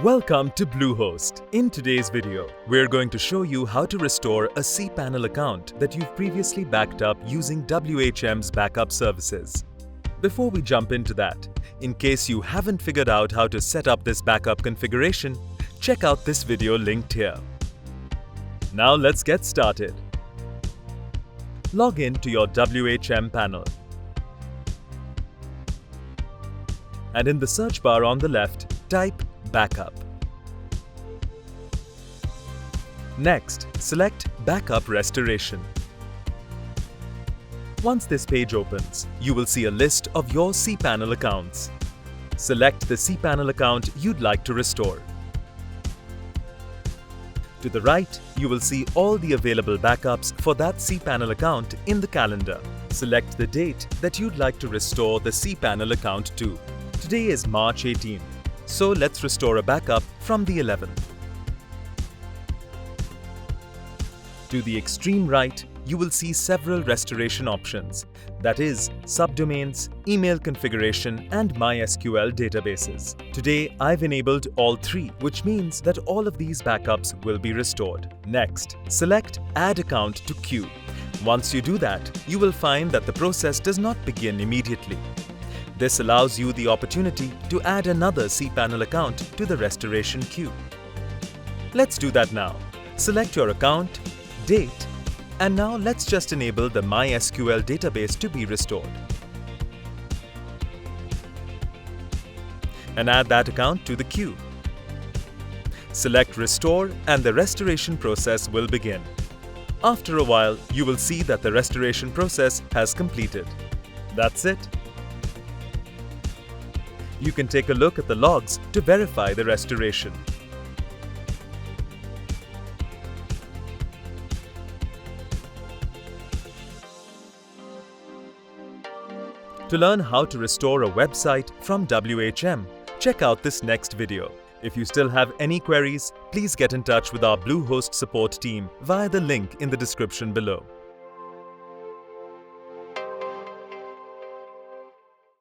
Welcome to Bluehost. In today's video, we're going to show you how to restore a cPanel account that you've previously backed up using WHM's backup services. Before we jump into that, in case you haven't figured out how to set up this backup configuration, check out this video linked here. Now let's get started. Log in to your WHM panel. And in the search bar on the left, type Backup. Next, select Backup Restoration. Once this page opens, you will see a list of your cPanel accounts. Select the cPanel account you'd like to restore. To the right, you will see all the available backups for that cPanel account in the calendar. Select the date that you'd like to restore the cPanel account to. Today is March 18. So let's restore a backup from the 11th. To the extreme right, you will see several restoration options, that is, subdomains, email configuration, and MySQL databases. Today, I've enabled all three, which means that all of these backups will be restored. Next, select Add Account to Queue. Once you do that, you will find that the process does not begin immediately. This allows you the opportunity to add another cPanel account to the restoration queue. Let's do that now. Select your account, date, and now let's just enable the MySQL database to be restored. And add that account to the queue. Select Restore and the restoration process will begin. After a while, you will see that the restoration process has completed. That's it. You can take a look at the logs to verify the restoration. To learn how to restore a website from WHM, check out this next video. If you still have any queries, please get in touch with our Bluehost support team via the link in the description below.